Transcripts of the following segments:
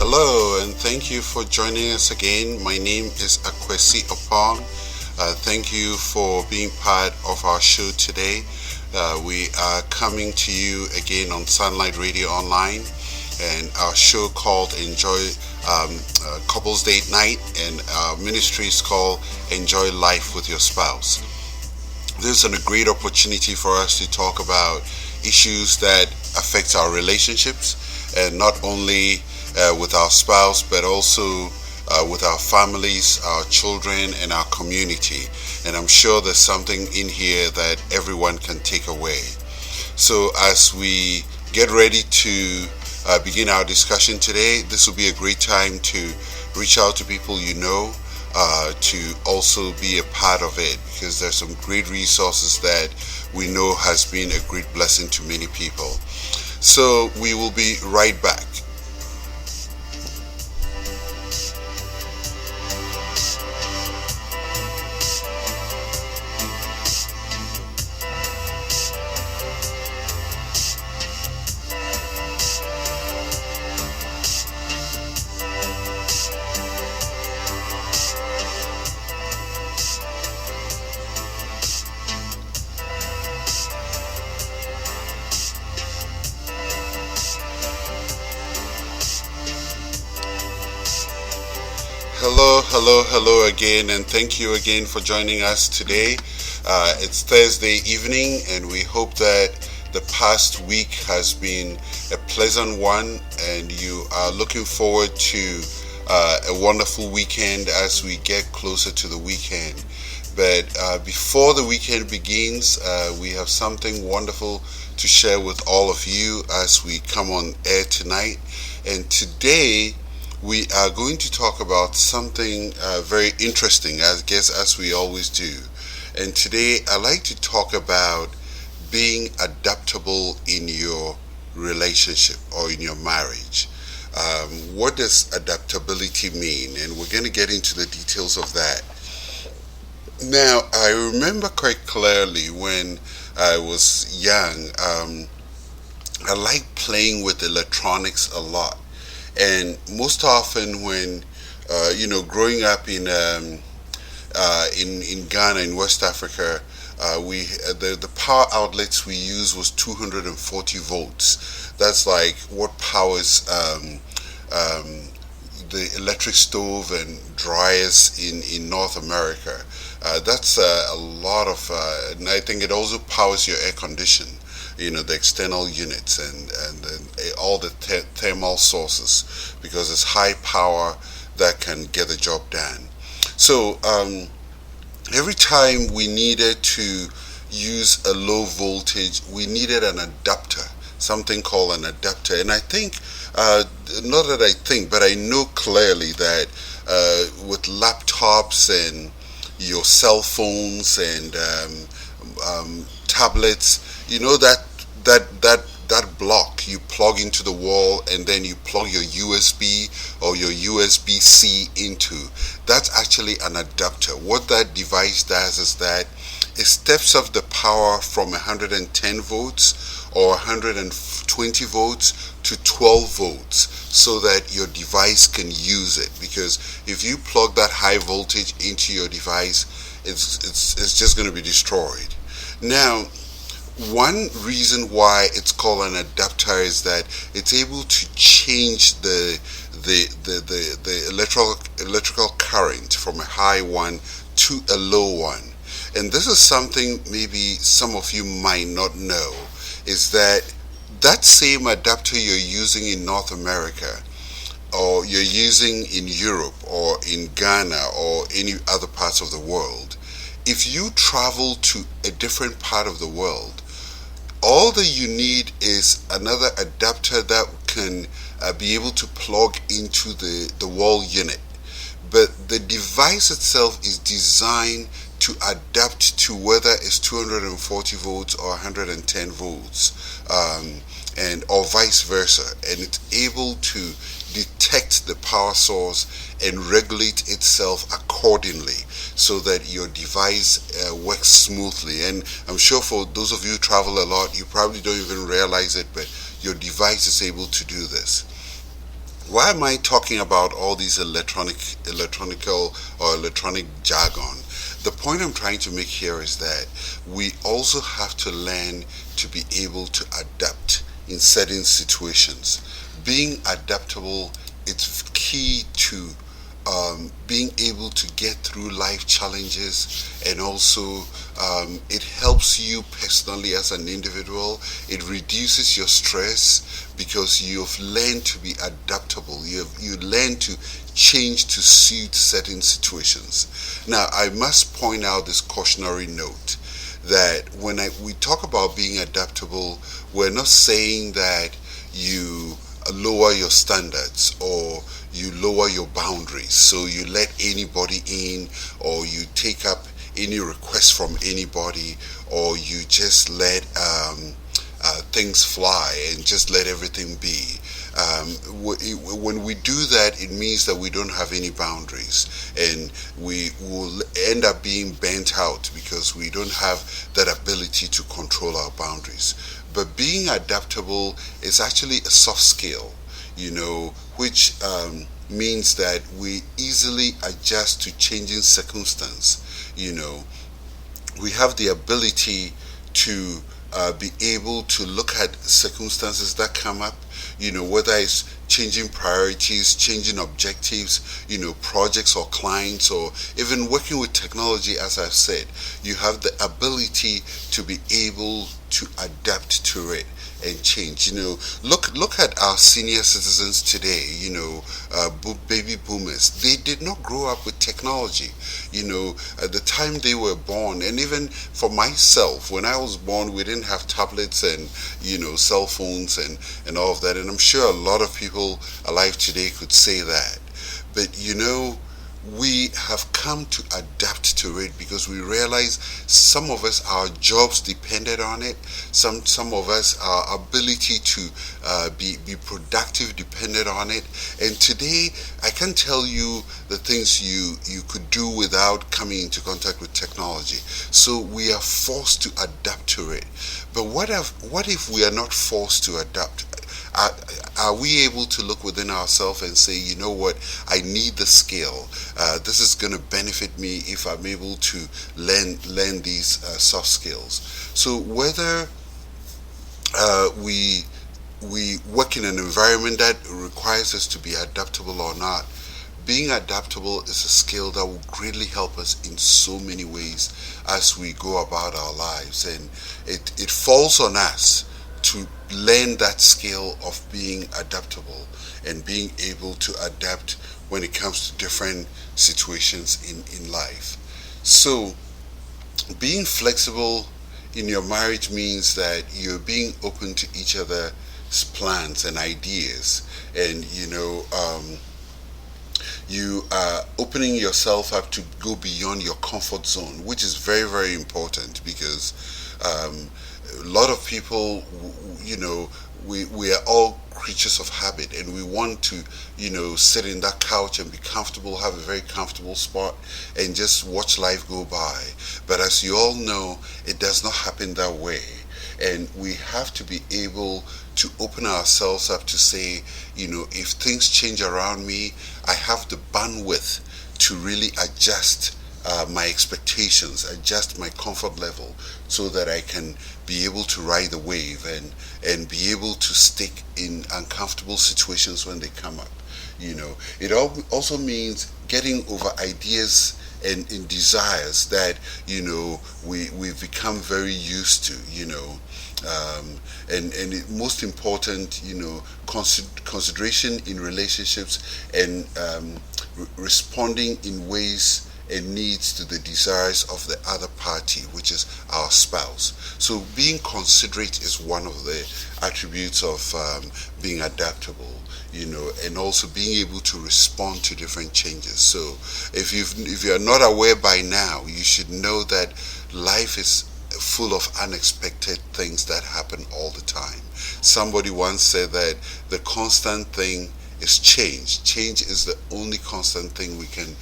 Hello, and thank you for joining us again. My name is Akwesi Opong. Thank you for being part of our show today. We are coming to you again on Sunlight Radio Online, and our show called Enjoy Couples Date Night, and our ministry is called Enjoy Life with Your Spouse. This is a great opportunity for us to talk about issues that affect our relationships, and not only with our spouse, but also with our families, our children, and our community. And I'm sure there's something in here that everyone can take away. So as we get ready to begin our discussion today, this will be a great time to reach out to people you know, to also be a part of it, because there's some great resources that we know has been a great blessing to many people. So we will be right back. Hello again, and thank you again for joining us today. It's Thursday evening, and we hope that the past week has been a pleasant one, and you are looking forward to a wonderful weekend as we get closer to the weekend. But before the weekend begins, we have something wonderful to share with all of you as we come on air tonight. And today, we are going to talk about something very interesting, I guess, as we always do. And today I'd like to talk about being adaptable in your relationship or in your marriage. What does adaptability mean? And we're going to get into the details of that. Now, I remember quite clearly when I was young, I liked playing with electronics a lot. And most often, when growing up in Ghana, in West Africa, the power outlets we used was 240 volts. That's like what powers the electric stove and dryers in North America. That's a lot of, and I think it also powers your air condition. The external units and all the thermal sources, because it's high power that can get the job done. So every time we needed to use a low voltage, we needed an adapter, something called an adapter. And I think, not that I think, but I know clearly that with laptops and your cell phones and tablets, that block you plug into the wall, and then you plug your USB or your USB-C into. That's actually an adapter. What that device does is that it steps up the power from 110 volts or 120 volts to 12 volts, so that your device can use it. Because if you plug that high voltage into your device, it's just going to be destroyed. Now, one reason why it's called an adapter is that it's able to change the electrical current from a high one to a low one. And this is something maybe some of you might not know, is that same adapter you're using in North America, or you're using in Europe or in Ghana or any other parts of the world, if you travel to a different part of the world, all that you need is another adapter that can be able to plug into the wall unit. But the device itself is designed to adapt to whether it's 240 volts or 110 volts, or vice versa. And it's able to detect the power source and regulate itself accordingly, so that your device works smoothly. And I'm sure for those of you who travel a lot, you probably don't even realize it, but your device is able to do this. Why am I talking about all these electronical or electronic jargon? The point I'm trying to make here is that we also have to learn to be able to adapt in certain situations. Being adaptable, it's key to being able to get through life challenges, and also it helps you personally as an individual. It reduces your stress because you've learned to be adaptable. You learn to change to suit certain situations. Now, I must point out this cautionary note that when we talk about being adaptable, we're not saying that you lower your standards or you lower your boundaries, so you let anybody in, or you take up any request from anybody, or you just let things fly and just let everything be. When we do that, it means that we don't have any boundaries, and we will end up being bent out because we don't have that ability to control our boundaries. But being adaptable is actually a soft skill, which means that we easily adjust to changing circumstance. We have the ability to be able to look at circumstances that come up, whether it's changing priorities, changing objectives, projects or clients, or even working with technology. As I've said, you have the ability to be able to adapt to it and change. Look at our senior citizens today. Baby boomers. They did not grow up with technology. At the time they were born, and even for myself, when I was born, we didn't have tablets and cell phones and all of that. And I'm sure a lot of people alive today could say that. But we have come to adapt to it because we realize some of us, our jobs depended on it. Some of us, our ability to be productive depended on it. And today, I can tell you the things you could do without coming into contact with technology. So we are forced to adapt to it. But what if we are not forced to adapt? Are we able to look within ourselves and say, you know what, I need the skill. This is going to benefit me if I'm able to learn these soft skills. So whether we work in an environment that requires us to be adaptable or not, being adaptable is a skill that will greatly help us in so many ways as we go about our lives. And it falls on us to learn that skill of being adaptable and being able to adapt when it comes to different situations in life. So being flexible in your marriage means that you're being open to each other's plans and ideas, and you are opening yourself up to go beyond your comfort zone, which is very, very important because a lot of people, we are all creatures of habit, and we want to, sit in that couch and be comfortable, have a very comfortable spot, and just watch life go by. But as you all know, it does not happen that way. And we have to be able to open ourselves up to say, if things change around me, I have the bandwidth to really adjust my expectations, adjust my comfort level, so that I can be able to ride the wave and be able to stick in uncomfortable situations when they come up. It also means getting over ideas and in desires that we've become very used to. Most important, consideration in relationships, and responding in ways and needs to the desires of the other party, which is our spouse. So being considerate is one of the attributes of being adaptable, and also being able to respond to different changes. So if you're not aware by now, you should know that life is full of unexpected things that happen all the time. Somebody once said that the constant thing is change. Change is the only constant thing we can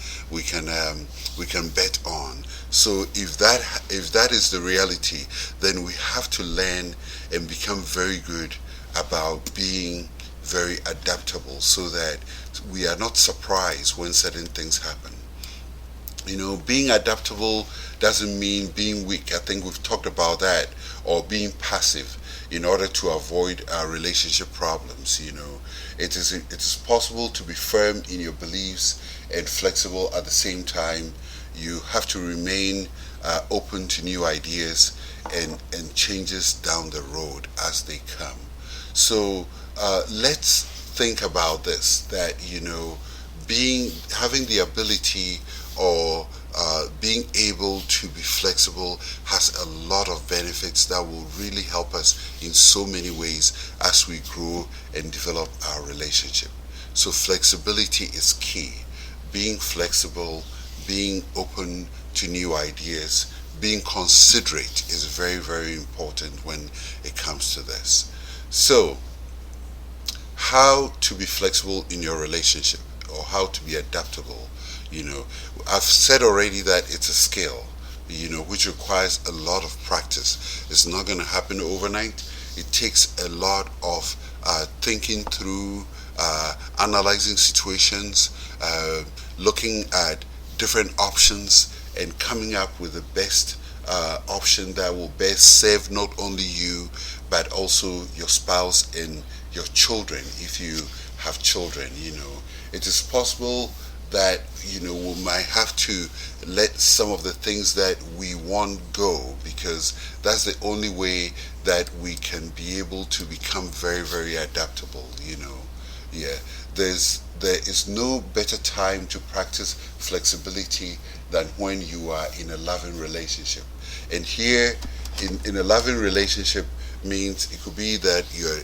bet on. So if that is the reality, then we have to learn and become very good about being very adaptable so that we are not surprised when certain things happen. Being adaptable doesn't mean being weak. I think we've talked about that, or being passive in order to avoid relationship problems. It is possible to be firm in your beliefs and flexible at the same time. You have to remain open to new ideas and changes down the road as they come. So let's think about this, that being having the ability, or being able to be flexible, has a lot of benefits that will really help us in so many ways as we grow and develop our relationship. So flexibility is key. Being flexible, being open to new ideas, being considerate is very, very important when it comes to this. So, how to be flexible in your relationship, or how to be adaptable. I've said already that it's a skill, which requires a lot of practice. It's not going to happen overnight. It takes a lot of thinking through, analyzing situations, looking at different options, and coming up with the best option that will best serve not only you, but also your spouse and your children, if you have children. It is possible that we might have to let some of the things that we want go, because that's the only way that we can be able to become very, very adaptable. Yeah, there is no better time to practice flexibility than when you are in a loving relationship. And here, in a loving relationship, means it could be that you're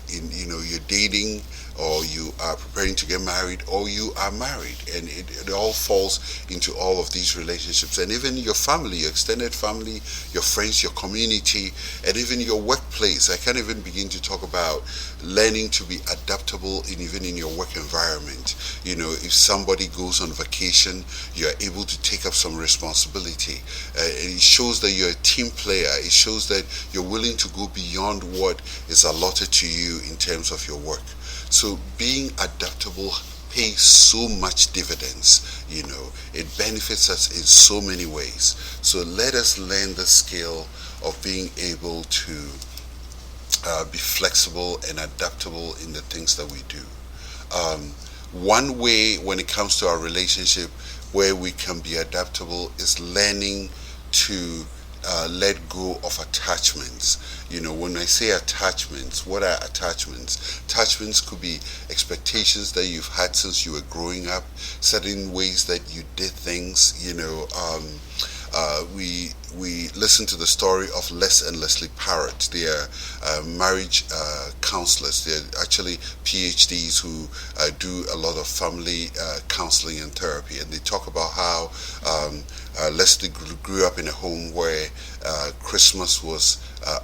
dating, or you are preparing to get married, or you are married, and it all falls into all of these relationships. And even your family, your extended family, your friends, your community, and even your workplace. I can't even begin to talk about learning to be adaptable even in your work environment. If somebody goes on vacation, you're able to take up some responsibility. It shows that you're a team player. It shows that you're willing to go beyond what is allotted to you in terms of your work. So being adaptable pays so much dividends. It benefits us in so many ways. So let us learn the skill of being able to be flexible and adaptable in the things that we do. One way when it comes to our relationship where we can be adaptable is learning to let go of attachments. When I say attachments, what are attachments? Attachments could be expectations that you've had since you were growing up, certain ways that you did things. We listen to the story of Les and Leslie Parrott. They are marriage counselors. They're actually PhDs who do a lot of family counseling and therapy. And they talk about how Leslie grew up in a home where Christmas was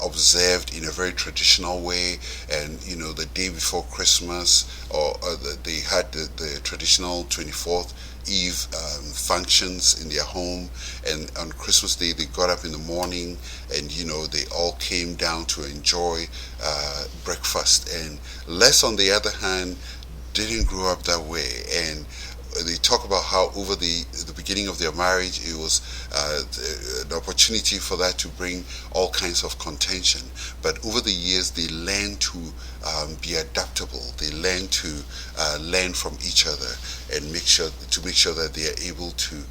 observed in a very traditional way, and the day before Christmas, or they had the traditional 24th Eve functions in their home, and on Christmas Day they got up in the morning, and they all came down to enjoy breakfast. And Les, on the other hand, didn't grow up that way, and they talk about how over the beginning of their marriage, it was an opportunity for that to bring all kinds of contention. But over the years, they learned to be adaptable. They learned to learn from each other and make sure that they are able to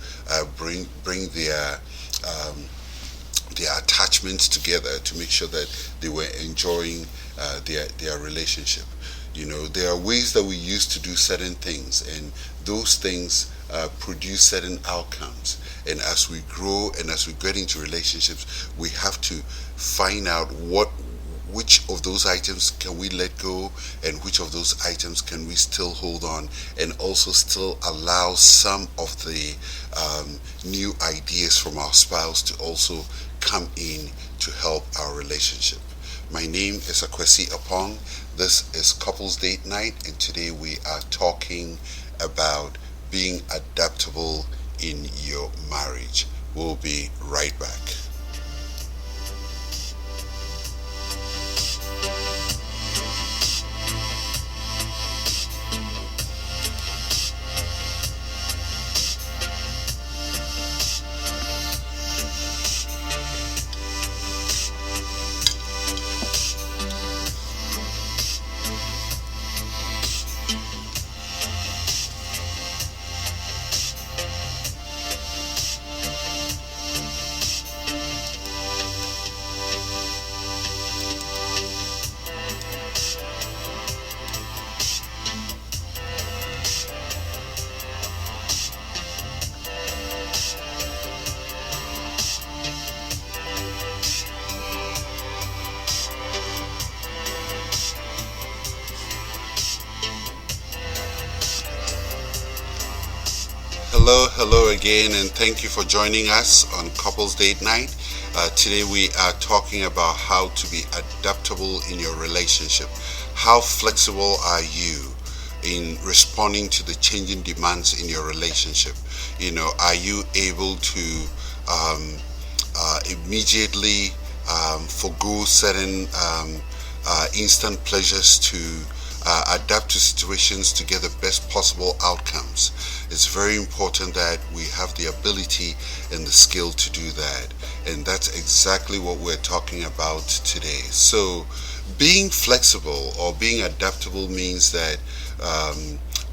bring their attachments together to make sure that they were enjoying their relationship. There are ways that we use to do certain things, and those things produce certain outcomes. And as we grow and as we get into relationships, we have to find out which of those items can we let go, and which of those items can we still hold on, and also still allow some of the new ideas from our spouse to also come in to help our relationship. My name is Akwesi Apong. This is Couples Date Night, and today we are talking about being adaptable in your marriage. We'll be right back. Hello again, and thank you for joining us on Couples Date Night. Today we are talking about how to be adaptable in your relationship. How flexible are you in responding to the changing demands in your relationship? Are you able to immediately forgo certain instant pleasures to adapt to situations to get the best possible outcomes? It's very important that we have the ability and the skill to do that. And that's exactly what we're talking about today. So, being flexible or being adaptable means that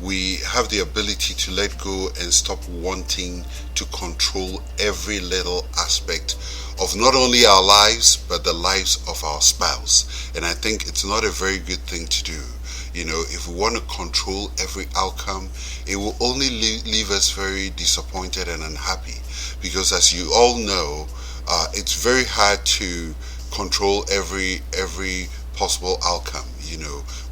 we have the ability to let go and stop wanting to control every little aspect of not only our lives but the lives of our spouse. And I think it's not a very good thing to do. If we want to control every outcome, it will only leave us very disappointed and unhappy. Because as you all know, it's very hard to control every possible outcome.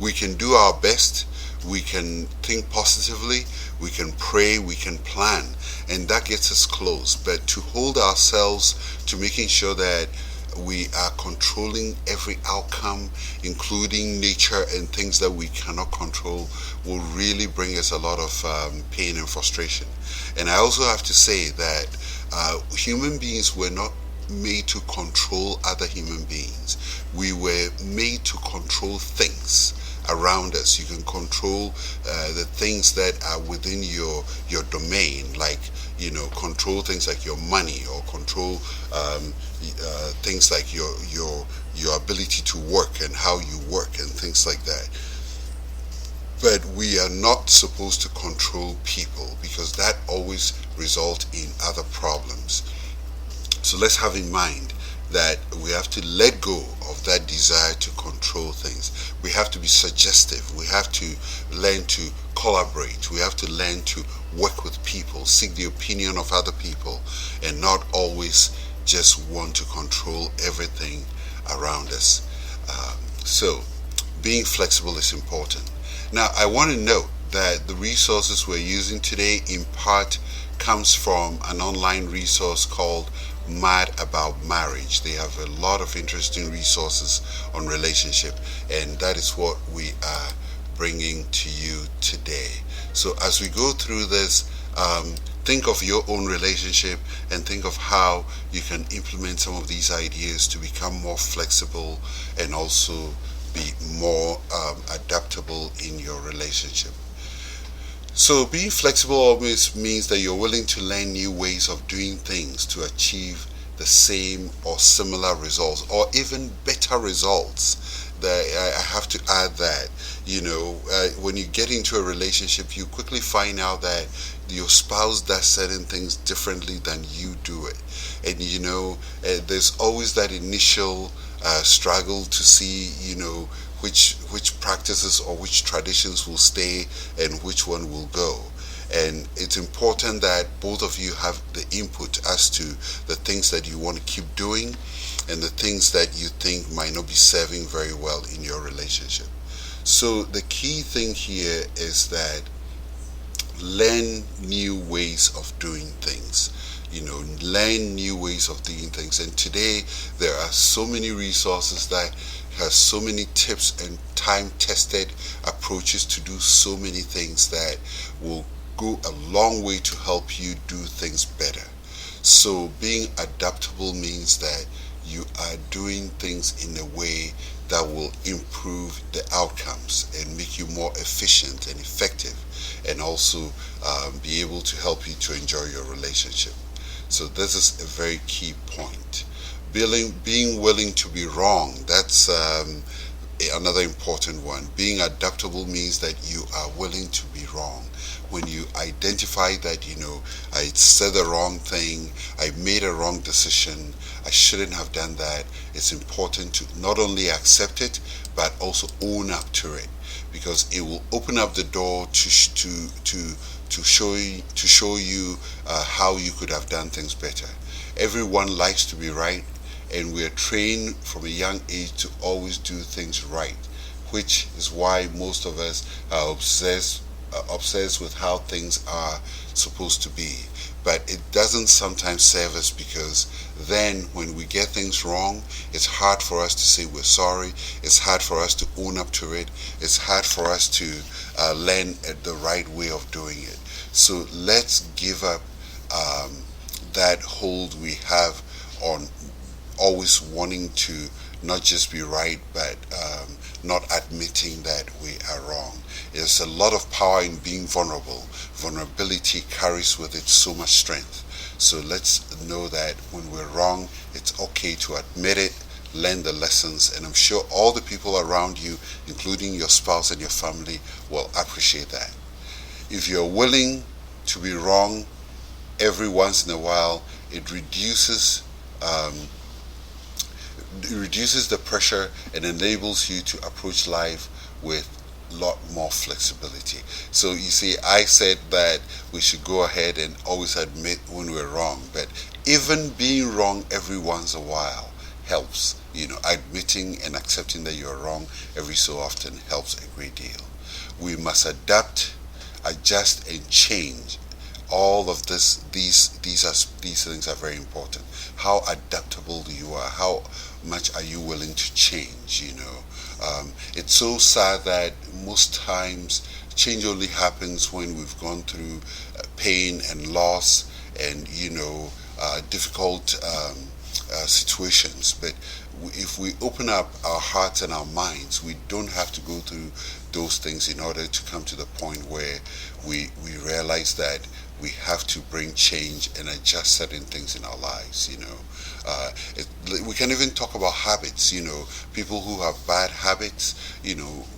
We can do our best, we can think positively, we can pray, we can plan, and that gets us close. But to hold ourselves to making sure that we are controlling every outcome, including nature and things that we cannot control, will really bring us a lot of pain and frustration. And I also have to say that human beings were not made to control other human beings. We were made to control things around us. You can control the things that are within your domain, like control things like your money, or control things like your ability to work and how you work and things like that. But we are not supposed to control people, because that always results in other problems. So let's have in mind that we have to let go of that desire to control things. We have to be suggestive. We have to learn to collaborate. We have to learn to work with people, seek the opinion of other people, and not always just want to control everything around us. So being flexible is important. Now, I want to note that the resources we're using today in part comes from an online resource called Mad About Marriage. They have a lot of interesting resources on relationship, and that is what we are bringing to you today. So as we go through this, think of your own relationship and think of how you can implement some of these ideas to become more flexible and also be more adaptable in your relationship. So being flexible always means that you're willing to learn new ways of doing things to achieve the same or similar results, or even better results. I have to add that, when you get into a relationship, you quickly find out that your spouse does certain things differently than you do it. And there's always that initial struggle to see, which practices or which traditions will stay and which one will go. And it's important that both of you have the input as to the things that you want to keep doing and the things that you think might not be serving very well in your relationship. So the key thing here is that learn new ways of doing things. Learn new ways of doing things. And today there are so many resources that has so many tips and time-tested approaches to do so many things that will go a long way to help you do things better. So being adaptable means that you are doing things in a way that will improve the outcomes and make you more efficient and effective, and also be able to help you to enjoy your relationship. So this is a very key point. Being willing to be wrong, that's another important one. Being adaptable means that you are willing to be wrong. When you identify that, I said the wrong thing, I made a wrong decision, I shouldn't have done that, it's important to not only accept it, but also own up to it, because it will open up the door to show you how you could have done things better. Everyone likes to be right, and we are trained from a young age to always do things right, which is why most of us are obsessed obsessed with how things are supposed to be. But it doesn't sometimes serve us, because then when we get things wrong, it's hard for us to say we're sorry. It's hard for us to own up to it. It's hard for us to learn the right way of doing it. So let's give up that hold we have on always wanting to not just be right, but not admitting that we are wrong. There's a lot of power in being vulnerable. Vulnerability carries with it so much strength. So let's know that when we're wrong, it's okay to admit it, learn the lessons, and I'm sure all the people around you, including your spouse and your family, will appreciate that. If you're willing to be wrong every once in a while, it reduces the pressure and enables you to approach life with a lot more flexibility. So you see, I said that we should go ahead and always admit when we're wrong, but even being wrong every once in a while helps. Admitting and accepting that you're wrong every so often helps a great deal. We must adapt, adjust, and change. All of these things are very important. How adaptable you are, how much are you willing to change? It's so sad that most times change only happens when we've gone through pain and loss and difficult situations. But if we open up our hearts and our minds, we don't have to go through those things in order to come to the point where we realize that we have to bring change and adjust certain things in our lives. We can even talk about habits. People who have bad habits,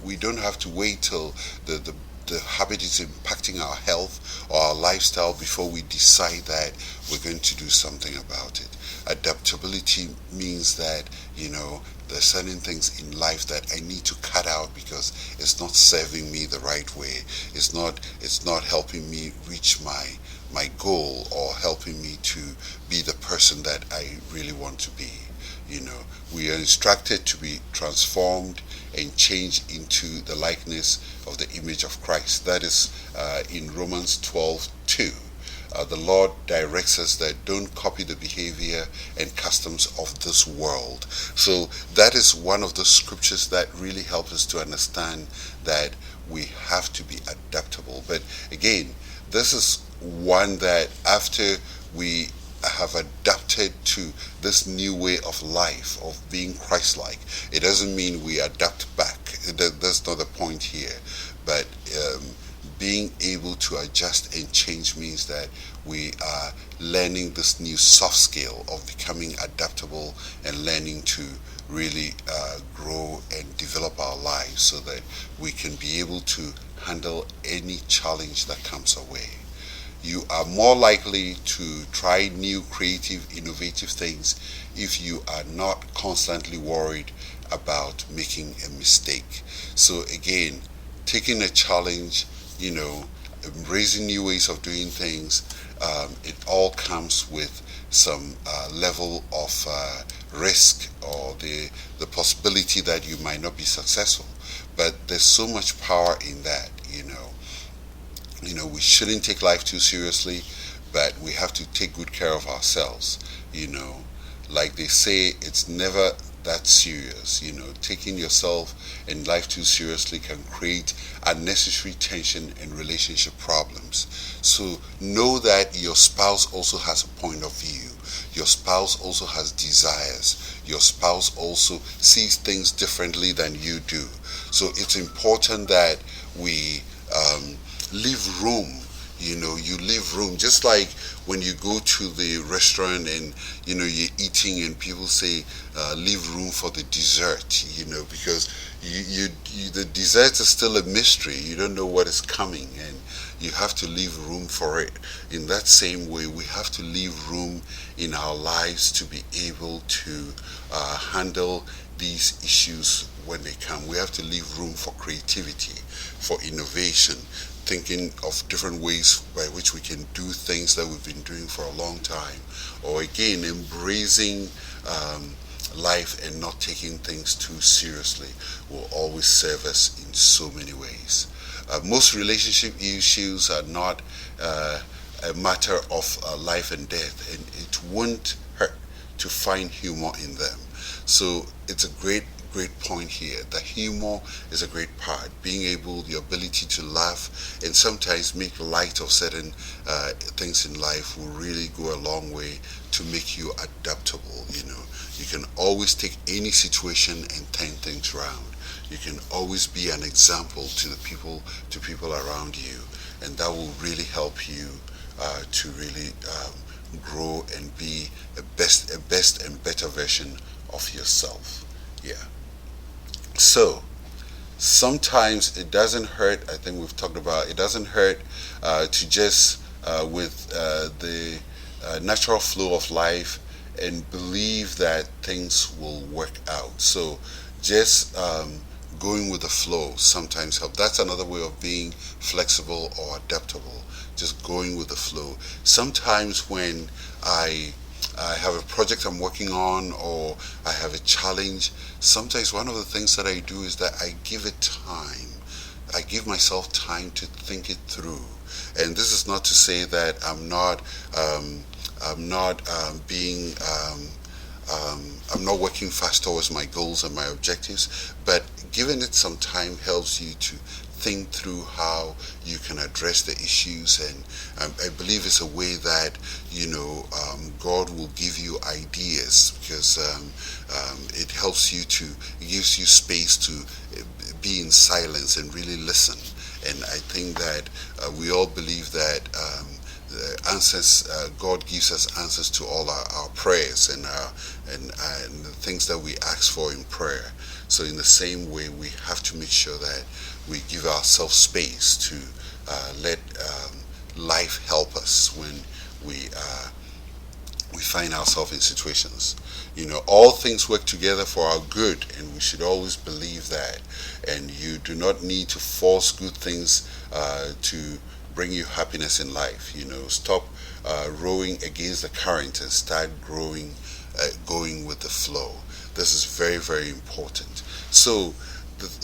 we don't have to wait till the habit is impacting our health or our lifestyle before we decide that we're going to do something about it. Adaptability means that there's certain things in life that I need to cut out because it's not serving me the right way. It's not helping me reach my goal or helping me to be the person that I really want to be. We are instructed to be transformed and changed into the likeness of the image of Christ. That is in Romans 12:2. The Lord directs us that don't copy the behavior and customs of this world. So that is one of the scriptures that really helps us to understand that we have to be adaptable. But again, this is one that after we have adapted to this new way of life, of being Christ-like, it doesn't mean we adapt back. That's not the point here. But being able to adjust and change means that we are learning this new soft skill of becoming adaptable and learning to really grow and develop our lives so that we can be able to handle any challenge that comes our way. You are more likely to try new, creative, innovative things if you are not constantly worried about making a mistake. So again, taking a challenge, embracing new ways of doing things, it all comes with some level of risk or the possibility that you might not be successful. But there's so much power in that. We shouldn't take life too seriously, but we have to take good care of ourselves. Like they say, it's never that serious. Taking yourself and life too seriously can create unnecessary tension and relationship problems. So know that your spouse also has a point of view. Your spouse also has desires. Your spouse also sees things differently than you do. So it's important that we leave room. You leave room, just like when you go to the restaurant and you're eating and people say leave room for the dessert, because the dessert is still a mystery. You don't know what is coming, and you have to leave room for it. In that same way, we have to leave room in our lives to be able to handle these issues when they come. We have to leave room for creativity, for innovation, thinking of different ways by which we can do things that we've been doing for a long time, or again embracing life and not taking things too seriously will always serve us in so many ways. Most relationship issues are not a matter of life and death, and it won't hurt to find humor in them. So it's a great point here. The humor is a great part. Being able, the ability to laugh and sometimes make light of certain things in life will really go a long way to make you adaptable. You can always take any situation and turn things around. You can always be an example to people around you, and that will really help you to really grow and be a best and better version of yourself. Yeah. So sometimes it doesn't hurt. I think we've talked about it doesn't hurt to just with the natural flow of life and believe that things will work out. So just going with the flow sometimes help. That's another way of being flexible or adaptable. Just going with the flow. Sometimes when I have a project I'm working on or I have a challenge, sometimes one of the things that I do is that I give it time. I give myself time to think it through. And this is not to say that I'm not working fast towards my goals and my objectives, but giving it some time helps you to think through how you can address the issues. And I believe it's a way that God will give you ideas, because it helps you to, it gives you space to be in silence and really listen. And I think that we all believe that the answers, God gives us answers to all our prayers and the things that we ask for in prayer. So in the same way, we have to make sure that we give ourselves space to let life help us when we find ourselves in situations. All things work together for our good, and we should always believe that. And you do not need to force good things to bring you happiness in life. Stop rowing against the current and start going with the flow. This is very, very important. So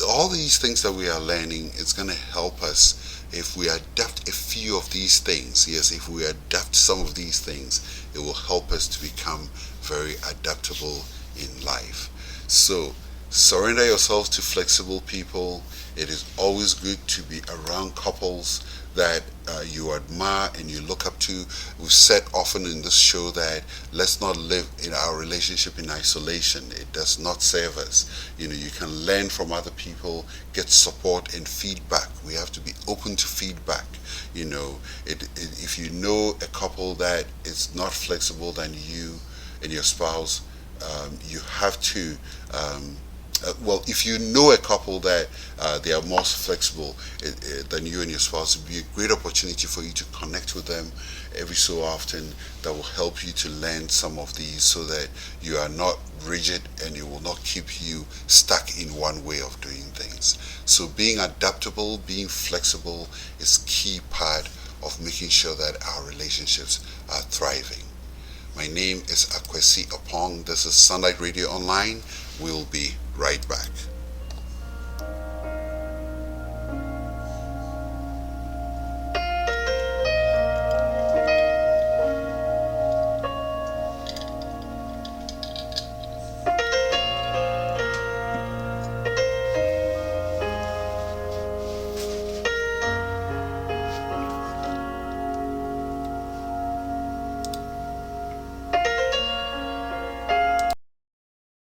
all these things that we are learning, it's going to help us if we adapt a few of these things. Yes, if we adapt some of these things, it will help us to become very adaptable in life. So surrender yourself to flexible people. It is always good to be around couples that you admire and you look up to. We've said often in this show that let's not live in our relationship in isolation. It does not serve us. You can learn from other people, get support and feedback. We have to be open to feedback. If you know a couple that is not flexible than you and your spouse, you have to if you know a couple that they are more flexible than you and your spouse, it would be a great opportunity for you to connect with them every so often. That will help you to learn some of these so that you are not rigid and it will not keep you stuck in one way of doing things. So being adaptable, being flexible is key part of making sure that our relationships are thriving. My name is Akwesi Opong. This is Sunlight Radio Online. We'll be right back.